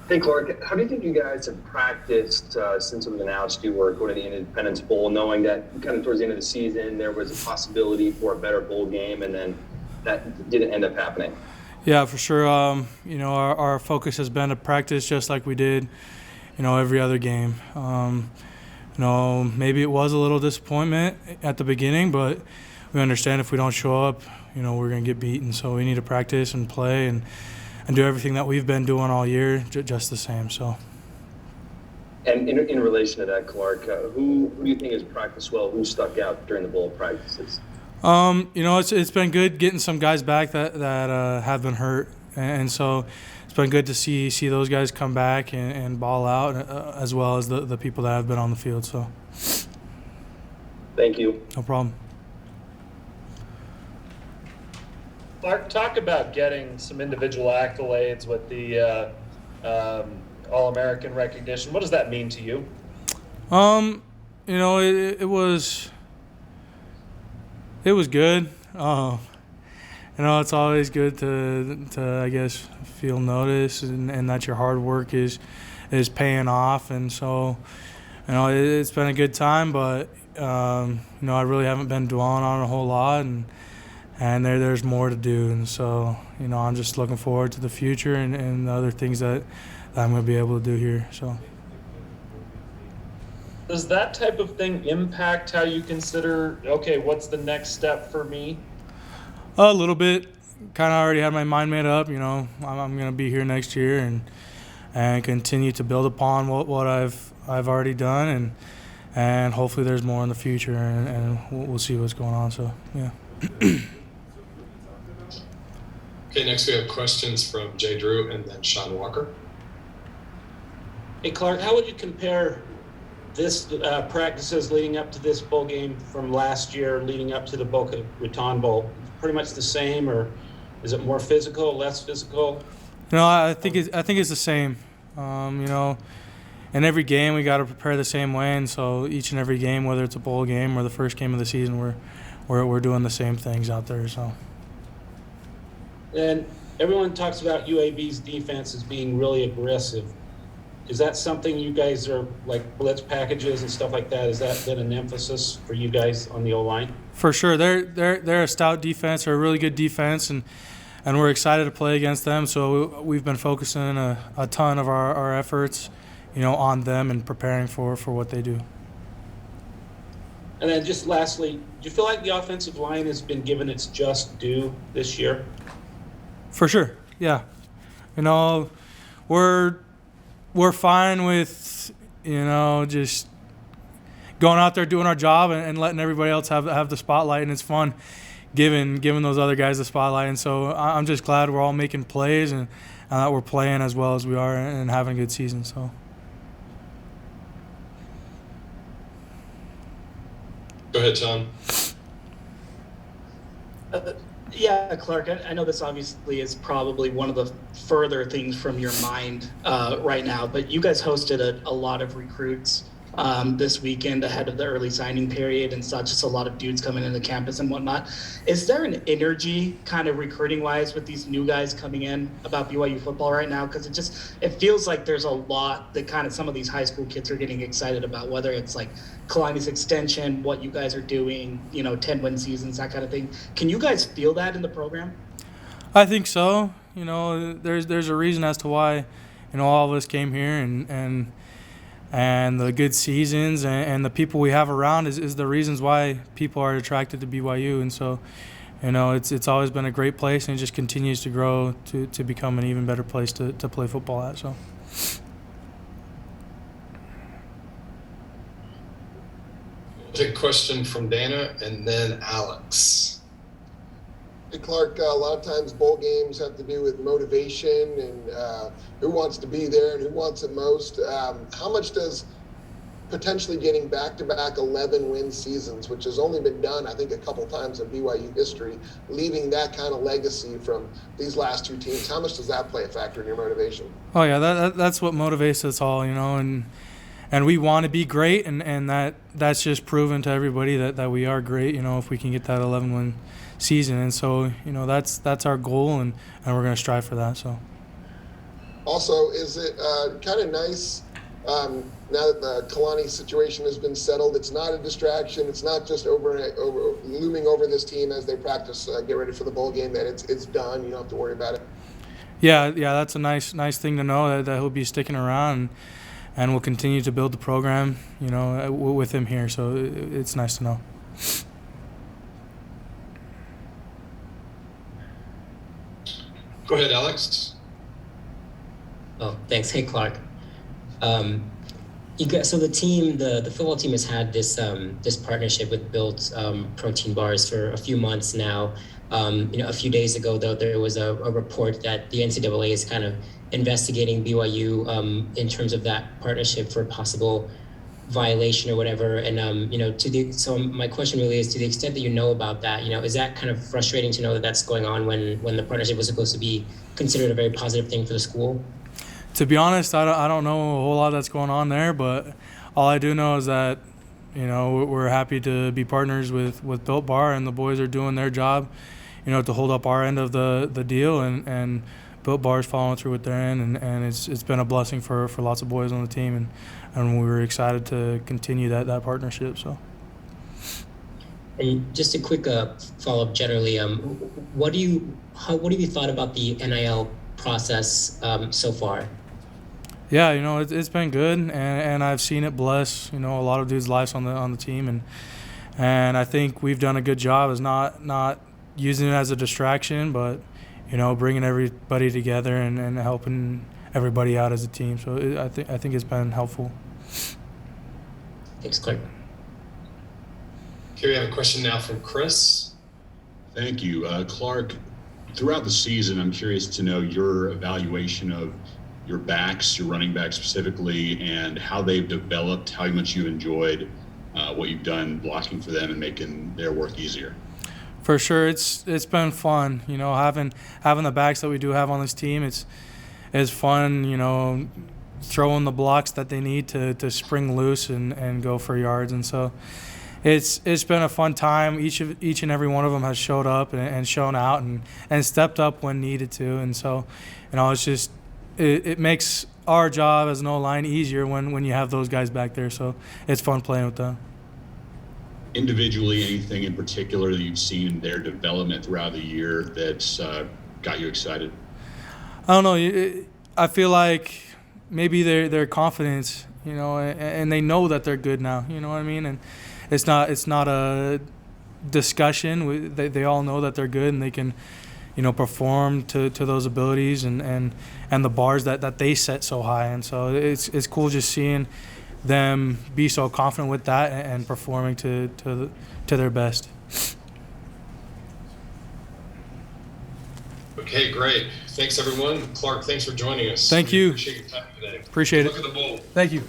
Hey, Clark, how do you think you guys have practiced since it was announced you were going to the Independence Bowl, knowing that kind of towards the end of the season there was a possibility for a better bowl game, and then that didn't end up happening? Yeah, for sure. Our focus has been to practice just like we did, every other game. Maybe it was a little disappointment at the beginning, but we understand if we don't show up, we're going to get beaten. So we need to practice and play and do everything that we've been doing all year just the same. So. And in relation to that, Clark, who do you think has practiced well? Who stuck out during the bowl practices? It's been good getting some guys back that have been hurt, and so it's been good to see those guys come back and ball out, as well as the people that have been on the field. So. Thank you. No problem. Clark, talk about getting some individual accolades with the All-American recognition. What does that mean to you? It was good. It's always good to I guess feel noticed and that your hard work is paying off, and so it's been a good time, but I really haven't been dwelling on it a whole lot, and there's more to do, and so I'm just looking forward to the future and the other things that I'm going to be able to do here. So. Does that type of thing impact how you consider, okay, what's the next step for me? A little bit. Kind of already had my mind made up. I'm going to be here next year and continue to build upon what I've already done, and hopefully there's more in the future, and we'll see what's going on. So yeah. Okay, next we have questions from Jay Drew and then Sean Walker. Hey, Clark, how would you compare this practices leading up to this bowl game from last year, leading up to the Boca Raton Bowl? Pretty much the same, or is it more physical, less physical? I think it's the same. In every game we got to prepare the same way, and so each and every game, whether it's a bowl game or the first game of the season, we're doing the same things out there. So. And everyone talks about UAB's defense as being really aggressive. Is that something you guys are, like blitz packages and stuff like that? Has that been an emphasis for you guys on the O-line? For sure. They're a stout defense, or a really good defense, and we're excited to play against them. So we've been focusing a ton of our efforts, on them and preparing for what they do. And then just lastly, do you feel like the offensive line has been given its just due this year? For sure, yeah. We're fine with, just going out there doing our job and letting everybody else have the spotlight, and it's fun giving those other guys the spotlight. And so I'm just glad we're all making plays and that we're playing as well as we are and having a good season. So. Go ahead, Sean. Yeah, Clark, I know this obviously is probably one of the further things from your mind right now, but you guys hosted a lot of recruits this weekend ahead of the early signing period and saw just a lot of dudes coming into campus and whatnot. Is there an energy kind of recruiting-wise with these new guys coming in about BYU football right now? Because it feels like there's a lot that kind of some of these high school kids are getting excited about, whether it's like Kalani's extension, what you guys are doing, 10-win seasons, that kind of thing. Can you guys feel that in the program? I think so. There's a reason as to why, all of us came here, and the good seasons and the people we have around is the reasons why people are attracted to BYU. And so, it's always been a great place, and it just continues to grow to become an even better place to play football at. So. We'll take a question from Dana and then Alex. Hey, Clark, a lot of times bowl games have to do with motivation and who wants to be there and who wants it most. How much does potentially getting back-to-back 11-win seasons, which has only been done, I think, a couple times in BYU history, leaving that kind of legacy from these last two teams, how much does that play a factor in your motivation? Oh, yeah, that's what motivates us all, and we want to be great, and that's just proven to everybody that we are great, if we can get that 11-win season. And so, that's our goal, and we're going to strive for that. So. Also, is it kind of nice now that the Kalani situation has been settled? It's not a distraction. It's not just looming over this team as they practice, get ready for the bowl game. That it's done. You don't have to worry about it. Yeah, that's a nice thing to know that he'll be sticking around, and we'll continue to build the program, with him here. So it's nice to know. Go ahead, Alex. Oh, thanks. Hey, Clark. So the team, the football team has had this partnership with Built protein bars for a few months now. A few days ago, though, there was a report that the NCAA is kind of investigating BYU in terms of that partnership for possible violation or whatever. And so my question really is, to the extent that you know about that, is that kind of frustrating to know that that's going on when the partnership was supposed to be considered a very positive thing for the school? To be honest, I don't know a whole lot that's going on there, but all I do know is that, we're happy to be partners with Built Bar, and the boys are doing their job, to hold up our end of the deal, and Built Bar is following through with their end, and it's been a blessing for lots of boys on the team, and we were excited to continue that partnership. So. And just a quick follow-up generally, what have you thought about the NIL process so far? Yeah, it's been good, and I've seen it bless, a lot of dudes' lives on the team, and I think we've done a good job as not using it as a distraction, but bringing everybody together and helping everybody out as a team. So I think it's been helpful. Thanks, Clark. Here we have a question now from Chris. Thank you, Clark. Throughout the season, I'm curious to know your evaluation of your backs, your running backs specifically, and how they've developed, how much you've enjoyed what you've done blocking for them and making their work easier. For sure, it's been fun. Having the backs that we do have on this team, it's fun. Throwing the blocks that they need to spring loose and go for yards, and so it's been a fun time. Each and every one of them has showed up and shown out and stepped up when needed to, and so it's just it makes our job as an O-line easier when you have those guys back there. So it's fun playing with them. Individually, anything in particular that you've seen in their development throughout the year that's got you excited? I don't know. I feel like maybe their confidence, and they know that they're good now. You know what I mean? And it's not a discussion. They all know that they're good and they can, perform to those abilities and the bars that they set so high. And so it's cool just seeing them be so confident with that and performing to their best. Okay, great. Thanks, everyone. Clark, thanks for joining us. Thank you. Appreciate your time today. Appreciate it. Look at the bowl. Thank you.